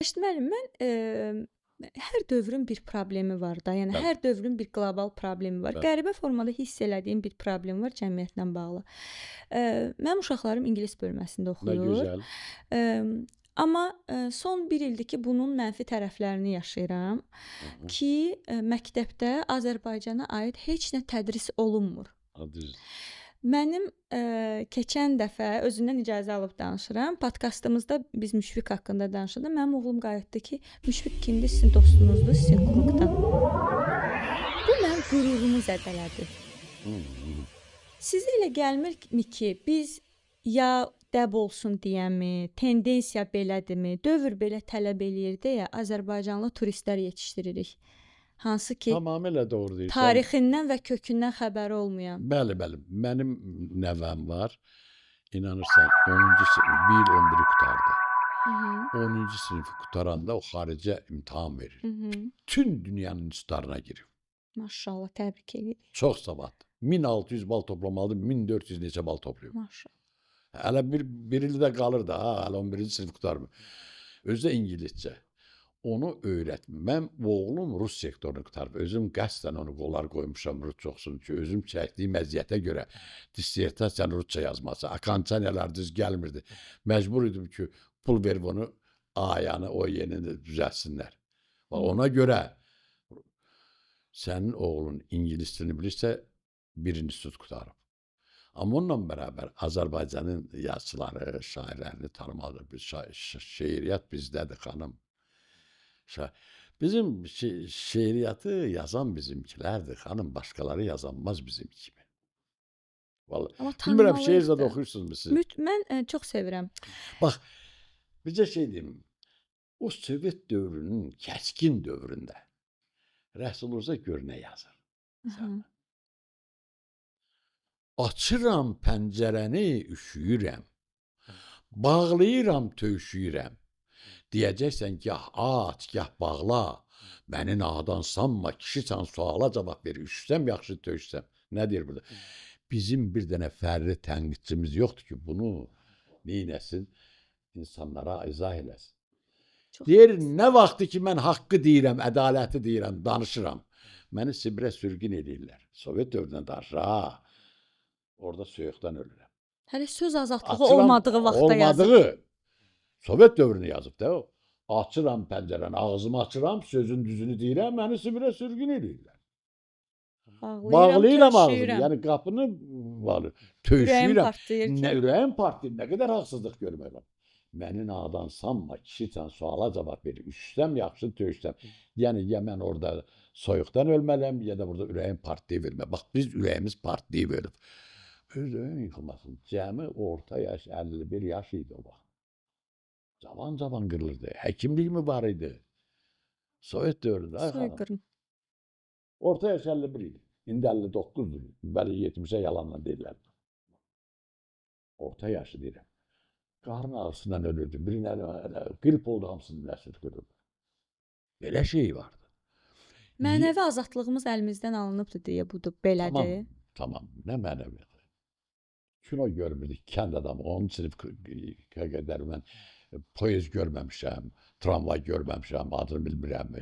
Müəllim, mən hər dövrün bir problemi var da. Yəni Bəli. hər dövrün bir qlobal problemi var. Bəli. Qəribə formada hiss elədiyim bir problem var cəmiyyətlə bağlı. Mənim uşaqlarım ingilis bölməsində Nə oxuyur. gözəl. Amma son 1 ildir ki, bunun mənfi tərəflərini yaşayıram ki, məktəbdə Azərbaycana aid heç nə tədris olunmur. Düzdür. Mənim keçən dəfə özündən icazə alıb danışıram. Podkastımızda biz Müşfiq haqqında danışanda mənim oğlum qayıtdı ki, Müşfiq kimdir? Sizin dostunuzdur, sizin klubdan. Bu mənim qürurumu zədələdi. Sizə elə gəlmirmi ki, biz ya dəb olsun deyəmi, tendensiya belədirmi, dövr belə tələb eləyir deyə Azərbaycanlı turistlər yetişdiririk. Hansı ki, Tamamilə doğru deyirsən. tarixindən və kökündən xəbəri olmayan. Bəli, bəli. Mənim nəvəm var. İnanırsan, 10-cu sinif, bir il 11-i qutardı. 10-cu sinifi qutaranda o xaricə imtahan verir. Bütün dünyanın institutlarına girir. Maşallah, təbrik edirik. Çox savadlı. 1600 bal toplamalıdır, 1400 neçə bal toplayıb. Maşallah. Hələ bir ildə qalır da, hələ 11-ci sinif qutarmır. Özü də ingiliscə. Onu öyrətməm. Mən oğlum Rus sektorunu qutarıb. Özüm qəsdən onu qollar qoymuşam Rusça oxusun ki, özüm çəkdiyim əziyyətə görə dissertasiyanı Rusça yazması. Akançaniyalar düz gəlmirdi. Məcbur idim ki, pul verib onu A-yanı, o yenini düzəltsinlər. Ona görə sənin oğlun ingilis dilini bilirsə, bir institut qutarıb. Amma onunla bərabər Azərbaycanın yazıçıları, şairlərini tanımalıdır. Şeiriyyat bizdədir, xanım. Bizim şeiriyyatı yazan bizimkilərdir, xanım. Başqaları yazanmaz bizim kimi. Vallahi. Bilmirəm, şeir zad oxuyursunuzmu siz? Mən çox sevirəm. Bax, bizə şey deyim, o Sovet dövrünün, kəskin dövründə Rəsul Rza gör nə yazır. Açıram pəncərəni, üşüyürəm. Bağlayıram, tövşüyürəm. Deyəcəksən, gah aç, gah bağla. Məni nadan sanma, kişisən suala cavab verir. Üşüsəm, yaxşı tövşüsəm. Nə deyir burada? Bizim bir dənə fərli tənqidçimiz yoxdur ki, bunu neynəsin? İnsanlara izah eləsin. Deyir, nə vaxtı ki, mən haqqı deyirəm, ədaləti deyirəm, danışıram. Məni Sibirə sürgün edirlər. Sovet dövründən danışır. Orada soyuqdan ölürəm. Hələ söz azadlığı olmadığı vaxtda yazır. Olmadığı. Sovet dövrünü yazıb da o. Açıram pəncərəni, ağzımı açıram, sözün düzünü deyirəm, məni Sibirə sürgün edirlər. Bağlayıram ağzımı, yəni qapını bağlı. Tövşüyürəm. Ürəyim partlayır, nə qədər haqsızlıq görmürəm. Məni nadan sanma, kişisən suala cavab verir. Üşüsəm, yaxşı tövşüsəm. Yəni, ya mən orada soyuqdan ölmələm, ya da burada ürəyim partlayı vermə. Bax, biz ürəyimiz partlayı verib. Özün yıxılmasın. Cəmi orta yaş, 51 yaş idi o vaxt. Cavan qırılırdı. Həkimlik mi var idi? Sovet dövründə. Soyqırım. Orta yaş 51 idi. İndi 59-dur. Bəli, 70-ə yalanla deyirlər. Orta yaşı deyirəm. Qarın ağrısından ölürdü. Birinə qilp oldu, hamısını nəsil qırıldı. Belə şey vardı. Mənəvi azadlığımız əlimizdən alınıbdır deyə budur, belədir. Tamam. Nə mənəvi? Kino görmürdük, kənd adamı. Onun sinif qədər mən poez görməmişəm, tramvay görməmişəm, adını bilmirəm.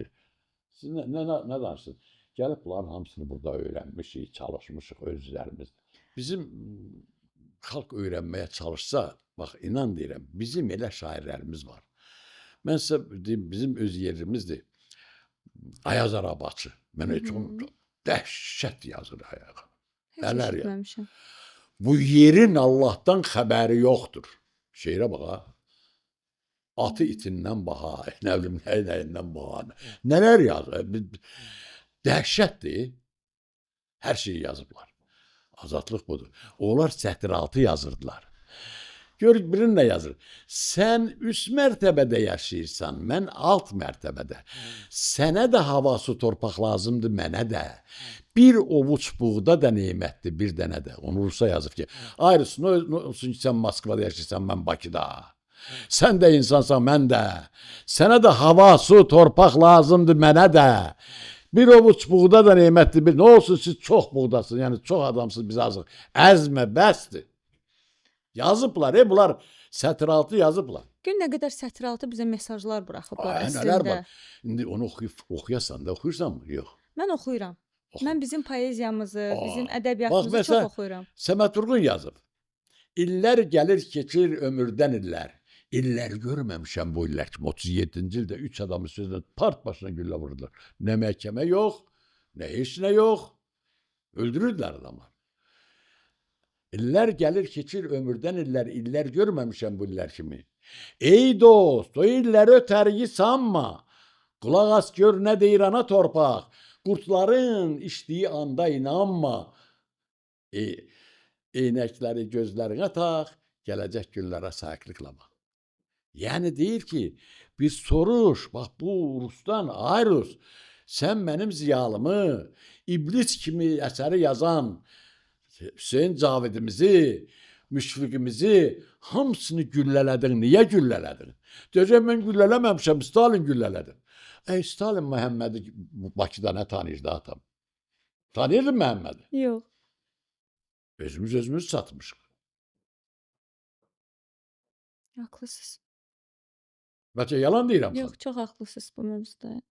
Siz nə danışsınız? Gəlib bunların hamısını burada öyrənmişik, çalışmışıq özlərimiz. Bizim xalq öyrənməyə çalışsa, bax, inan deyirəm, bizim elə şairlərimiz var. Mən sizə deyim, bizim öz yerimizdir. Ayaz Arabaçı. Mən heç onu dəhşət yazır ayağa. Nələr yazır? Bu yerin Allahdan xəbəri yoxdur. Şeirə bax, ha. Atı itindən baha, nə bilim, nəyindən baha. Nələr yazır? Dəhşətdir. Hər şeyi yazıblar. Azadlıq budur. Onlar sətiraltı yazırdılar. Gör, birin nə yazır? Sən üst mərtəbədə yaşayırsan, mən alt mərtəbədə. Sənə də hava, su, torpaq lazımdır, mənə də. Bir ovuç buğda da neymətdir, bir dənə də. Onu Rusa yazıb ki, ayrısın, olsun ki, sən Moskvada yaşayırsan, mən Bakıda. Sən də insansan, mən də. Sənə də hava, su, torpaq lazımdır, mənə də. Bir ovuç buğda da neymətdir. Nə olsun siz çox buğdasınız, yəni çox adamsınız, biz azıq. Əzmə, bəsdir. Yazıblar, bunlar sətiraltı yazıblar. Gün nə qədər sətr altı bizə mesajlar buraxıblar Ay, nələr əslində. var. İndi onu oxuyasan da, oxuyursanmı? Yox. Mən oxuyuram. Oxu. Mən bizim poeziyamızı, bizim Bax, ədəbiyyatımızı çox məsələn, oxuyuram. Səməd Vurğun yazıb. İllər gəlir, keçir ömürdən illər. İllər görməmişəm bu illər kimi. 37-ci ildə 3 adamı sözlə part başına güllə vurdular. Nə məhkəmə yox, nə heç nə yox. Öldürürdülər adamı. İllər gəlir, keçir ömürdən illər. İllər görməmişəm bu illər kimi. Ey dost, o illəri ötəriyi sanma. Qulaq as gör nə deyir ana torpaq. Qurtların içdiyi anda inanma. Eynəkləri gözlərinə tax, gələcək günlərə sahiqliklə bax. Yəni deyir ki, bir soruş, bax bu Rusdan, ay Rus, sən mənim ziyalımı, iblis kimi əsəri yazan Hüseyn Cavidimizi, müşfiqimizi hamısını güllələdin. Niyə güllələdin? Deyəcək, mən güllələməmişəm, Stalin güllələdi. Stalin Məhəmmədi Bakıda nə tanıyırdı atam? Tanıyırdın Məhəmmədi? Yox. Özümüz satmışıq. Haqlısınız. Bəlkə yalan deyirəm Yox, sana. çox haqlısınız bu mövzuda.